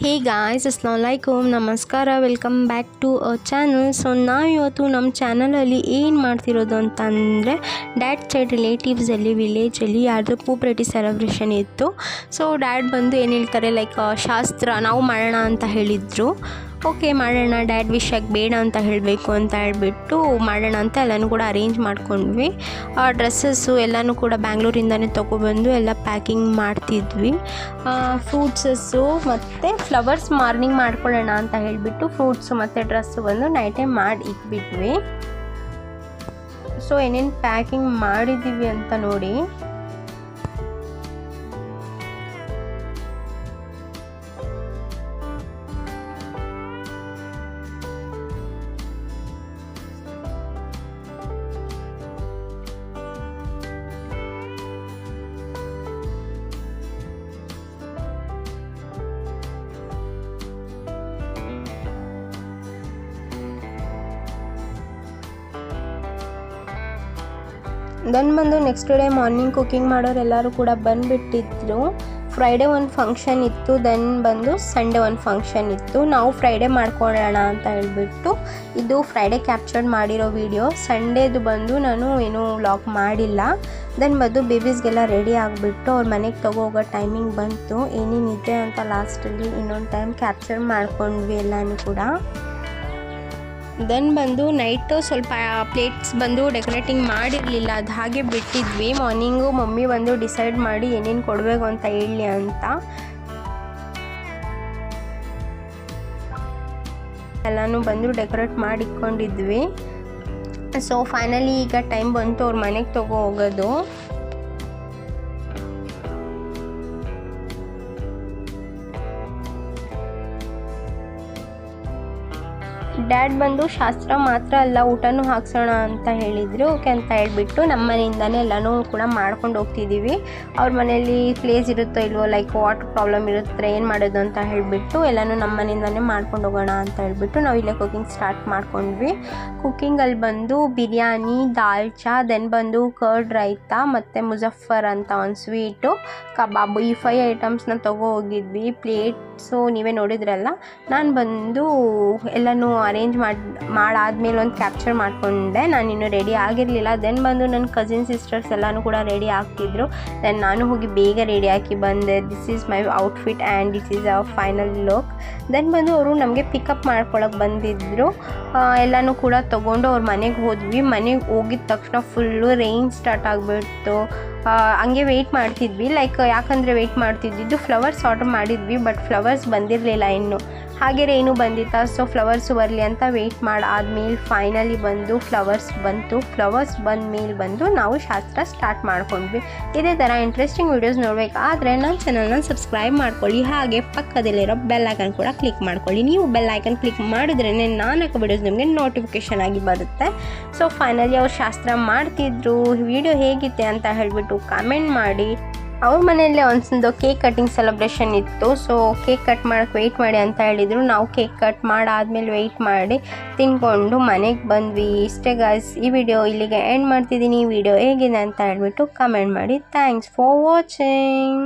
Hey guys, ಅಸ್ಸಲಾಮು ಅಲೈಕುಮ್, ನಮಸ್ಕಾರ, welcome back to our channel. So ನಾವಿವತ್ತು ನಮ್ಮ ಚಾನಲಲ್ಲಿ ಏನು ಮಾಡ್ತಿರೋದು ಅಂತಂದರೆ, ಡ್ಯಾಡ್ ಸೈಡ್ ರಿಲೇಟಿವ್ಸಲ್ಲಿ ವಿಲೇಜಲ್ಲಿ ಯಾರ್ದು ಪೂಪ್ರೆಟಿ ಸೆಲೆಬ್ರೇಷನ್ ಇತ್ತು. ಸೊ ಡ್ಯಾಡ್ ಬಂದು ಏನು ಹೇಳ್ತಾರೆ, ಲೈಕ್ ಶಾಸ್ತ್ರ ನಾವು ಮಾಡೋಣ ಅಂತ ಹೇಳಿದರು. ಓಕೆ ಮಾಡೋಣ, ಡ್ಯಾಡ್ ವಿಷಯಕ್ಕೆ ಬೇಡ ಅಂತ ಹೇಳಬೇಕು ಅಂತ ಹೇಳ್ಬಿಟ್ಟು ಮಾಡೋಣ ಅಂತ ಎಲ್ಲನೂ ಕೂಡ ಅರೇಂಜ್ ಮಾಡ್ಕೊಂಡ್ವಿ. ಡ್ರೆಸ್ಸಸ್ಸು ಎಲ್ಲನೂ ಕೂಡ ಬ್ಯಾಂಗ್ಳೂರಿಂದನೇ ತೊಗೊಬಂದು ಎಲ್ಲ ಪ್ಯಾಕಿಂಗ್ ಮಾಡ್ತಿದ್ವಿ. ಫ್ರೂಟ್ಸಸ್ಸು ಮತ್ತು ಫ್ಲವರ್ಸ್ ಮಾರ್ನಿಂಗ್ ಮಾಡ್ಕೊಳ್ಳೋಣ ಅಂತ ಹೇಳಿಬಿಟ್ಟು ಫ್ರೂಟ್ಸು ಮತ್ತು ಡ್ರೆಸ್ಸು ಬಂದು ನೈಟೇ ಮಾಡಿ ಇಟ್ಬಿಟ್ವಿ. ಸೊ ಏನೇನು ಪ್ಯಾಕಿಂಗ್ ಮಾಡಿದ್ದೀವಿ ಅಂತ ನೋಡಿ. ದೆನ್ ಬಂದು ನೆಕ್ಸ್ಟ್ ಡೇ ಮಾರ್ನಿಂಗ್ ಕುಕ್ಕಿಂಗ್ ಮಾಡೋರು ಎಲ್ಲರೂ ಕೂಡ ಬಂದುಬಿಟ್ಟಿದ್ರು. ಫ್ರೈಡೇ ಒಂದು ಫಂಕ್ಷನ್ ಇತ್ತು, ದೆನ್ ಬಂದು ಸಂಡೇ ಒಂದು ಫಂಕ್ಷನ್ ಇತ್ತು. ನಾವು ಫ್ರೈಡೇ ಮಾಡ್ಕೊಳ್ಳೋಣ ಅಂತ ಹೇಳಿಬಿಟ್ಟು ಇದು ಫ್ರೈಡೇ ಕ್ಯಾಪ್ಚರ್ ಮಾಡಿರೋ ವಿಡಿಯೋ. ಸಂಡೇದು ಬಂದು ನಾನು ಏನೂ ವ್ಲಾಗ್ ಮಾಡಿಲ್ಲ. ದೆನ್ ಬಂದು ಬೇಬೀಸ್ಗೆಲ್ಲ ರೆಡಿ ಆಗಿಬಿಟ್ಟು ಅವ್ರ ಮನೆಗೆ ಹೋಗೋ ಟೈಮಿಂಗ್ ಬಂತು. ಏನೇನಿದೆ ಅಂತ ಲಾಸ್ಟಲ್ಲಿ ಇನ್ನೊಂದು ಟೈಮ್ ಕ್ಯಾಪ್ಚರ್ ಮಾಡ್ಕೊಂಡ್ವಿ ಎಲ್ಲನೂ ಕೂಡ. ದೆನ್ ಬಂದು ನೈಟು ಸ್ವಲ್ಪ ಪ್ಲೇಟ್ಸ್ ಬಂದು ಡೆಕೋರೇಟಿಂಗ್ ಮಾಡಿರಲಿಲ್ಲ, ಅದು ಹಾಗೆ ಬಿಟ್ಟಿದ್ವಿ. ಮಾರ್ನಿಂಗು ಮಮ್ಮಿ ಬಂದು ಡಿಸೈಡ್ ಮಾಡಿ ಏನೇನು ಕೊಡಬೇಕು ಅಂತ ಹೇಳಿ ಅಂತ ಎಲ್ಲನೂ ಬಂದು ಡೆಕೋರೇಟ್ ಮಾಡಿ ಇಟ್ಕೊಂಡಿದ್ವಿ. ಸೊ ಫೈನಲಿ ಈಗ ಟೈಮ್ ಬಂತು ಅವ್ರ ಮನೆಗೆ ಹೋಗೋದು. ಡ್ಯಾಡ್ ಬಂದು ಶಾಸ್ತ್ರ ಮಾತ್ರ ಅಲ್ಲ ಊಟನೂ ಹಾಕ್ಸೋಣ ಅಂತ ಹೇಳಿದರು. ಓಕೆ ಅಂತ ಹೇಳಿಬಿಟ್ಟು ನಮ್ಮ ಮನೆಯಿಂದನೇ ಎಲ್ಲನೂ ಕೂಡ ಮಾಡ್ಕೊಂಡು ಹೋಗ್ತಿದ್ದೀವಿ. ಅವ್ರ ಮನೆಯಲ್ಲಿ ಪ್ಲೇಸ್ ಇರುತ್ತೋ ಇಲ್ವೋ, ಲೈಕ್ ವಾಟರ್ ಪ್ರಾಬ್ಲಮ್ ಇರುತ್ತೆ, ಏನು ಮಾಡೋದು ಅಂತ ಹೇಳಿಬಿಟ್ಟು ಎಲ್ಲನೂ ನಮ್ಮ ಮನೆಯಿಂದನೇ ಮಾಡ್ಕೊಂಡು ಹೋಗೋಣ ಅಂತ ಹೇಳಿಬಿಟ್ಟು ನಾವು ಇಲ್ಲೇ ಕುಕಿಂಗ್ ಸ್ಟಾರ್ಟ್ ಮಾಡ್ಕೊಂಡ್ವಿ. ಕುಕ್ಕಿಂಗಲ್ಲಿ ಬಂದು ಬಿರಿಯಾನಿ, ದಾಲ್ಚಾ, ದೆನ್ ಬಂದು ಕರ್ಡ್ ರೈತಾ ಮತ್ತು ಮುಜಫರ್ ಅಂತ ಒಂದು ಸ್ವೀಟು, ಕಬಾಬು, ಈ 5 ಐಟಮ್ಸ್ನ ಹೋಗಿದ್ವಿ. ಪ್ಲೇಟ್ಸು ನೀವೇ ನೋಡಿದ್ರಲ್ಲ. ನಾನು ಬಂದು ಎಲ್ಲನೂ ಅರೇಂಜ್ ಮಾಡಾದ್ಮೇಲೆ ಒಂದು ಕ್ಯಾಪ್ಚರ್ ಮಾಡಿಕೊಂಡೆ. ನಾನಿನ್ನೂ ರೆಡಿ ಆಗಿರಲಿಲ್ಲ. ದೆನ್ ಬಂದು ನನ್ನ ಕಸಿನ್ ಸಿಸ್ಟರ್ಸ್ ಎಲ್ಲನೂ ಕೂಡ ರೆಡಿ ಆಗ್ತಿದ್ರು. ದೆನ್ ನಾನು ಹೋಗಿ ಬೇಗ ರೆಡಿ ಹಾಕಿ ಬಂದೆ. This is my outfit and this is our final look. Then ಬಂದು ಅವರು ನಮಗೆ ಪಿಕಪ್ ಮಾಡ್ಕೊಳಕ್ಕೆ ಬಂದಿದ್ದರು. ಎಲ್ಲನೂ ಕೂಡ ತೊಗೊಂಡು ಅವ್ರ ಮನೆಗೆ ಹೋದ್ವಿ. ಮನೆಗೆ ಹೋಗಿದ ತಕ್ಷಣ ಫುಲ್ಲು ರೈನ್ ಸ್ಟಾರ್ಟ್ ಆಗಿಬಿಡ್ತು. ಹಂಗೆ ವೆಯ್ಟ್ ಮಾಡ್ತಿದ್ವಿ, ಲೈಕ್ ಯಾಕಂದರೆ ವೆಯ್ಟ್ ಮಾಡ್ತಿದ್ದಿದ್ದು ಫ್ಲವರ್ಸ್ ಆರ್ಡರ್ ಮಾಡಿದ್ವಿ, ಬಟ್ ಫ್ಲವರ್ಸ್ ಬಂದಿರಲಿಲ್ಲ ಇನ್ನೂ. ಹಾಗೆ ರೈನು ಬಂದಿತ್ತ. ಸೊ ಫ್ಲವರ್ಸು ಬರಲಿ ಅಂತ ವೆಯ್ಟ್ ಮಾಡಾದ್ಮೇಲೆ ಫೈನಲಿ ಬಂದು ಫ್ಲವರ್ಸ್ ಬಂತು. ಫ್ಲವರ್ಸ್ ಬಂದ ಮೇಲೆ ಬಂದು ನಾವು ಶಾಸ್ತ್ರ ಸ್ಟಾರ್ಟ್ ಮಾಡ್ಕೊಂಡ್ವಿ. ಇದೇ ಥರ ಇಂಟ್ರೆಸ್ಟಿಂಗ್ ವೀಡಿಯೋಸ್ ನೋಡಬೇಕಾದ್ರೆ ನನ್ನ ಚಾನಲ್ನ ಸಬ್ಸ್ಕ್ರೈಬ್ ಮಾಡ್ಕೊಳ್ಳಿ. ಹಾಗೆ ಪಕ್ಕದಲ್ಲಿರೋ ಬೆಲ್ ಐಕನ್ ಕೂಡ ಕ್ಲಿಕ್ ಮಾಡ್ಕೊಳ್ಳಿ. ನೀವು ಬೆಲ್ ಐಕನ್ ಕ್ಲಿಕ್ ಮಾಡಿದ್ರೇ ನಾನು ಹಾಕೋ ವೀಡಿಯೋಸ್ ನಿಮಗೆ ನೋಟಿಫಿಕೇಷನ್ ಆಗಿ ಬರುತ್ತೆ. ಸೊ ಫೈನಲಿ ಅವ್ರು ಶಾಸ್ತ್ರ ಮಾಡ್ತಿದ್ರು. ವಿಡಿಯೋ ಹೇಗಿತ್ತೆ ಅಂತ ಹೇಳಿಬಿಟ್ಟು ಕಮೆಂಟ್ ಮಾಡಿ. ಅವ್ರ ಮನೆಯಲ್ಲೇ ಒಂದು ಕೇಕ್ ಕಟ್ಟಿಂಗ್ ಸೆಲೆಬ್ರೇಷನ್ ಇತ್ತು. ಸೊ ಕೇಕ್ ಕಟ್ ಮಾಡೋಕ್ಕೆ ವೆಯ್ಟ್ ಮಾಡಿ ಅಂತ ಹೇಳಿದರು. ನಾವು ಕೇಕ್ ಕಟ್ ಮಾಡಾದ್ಮೇಲೆ ವೆಯ್ಟ್ ಮಾಡಿ ತಿನ್ಕೊಂಡು ಮನೆಗೆ ಬಂದ್ವಿ. ಇಷ್ಟೇ ಗಾಯ್ಸ್, ಈ ವಿಡಿಯೋ ಇಲ್ಲಿಗೆ ಎಂಡ್ ಮಾಡ್ತಿದ್ದೀನಿ. ಈ ವಿಡಿಯೋ ಹೇಗಿದೆ ಅಂತ ಹೇಳಿಬಿಟ್ಟು ಕಮೆಂಟ್ ಮಾಡಿ. Thanks for watching.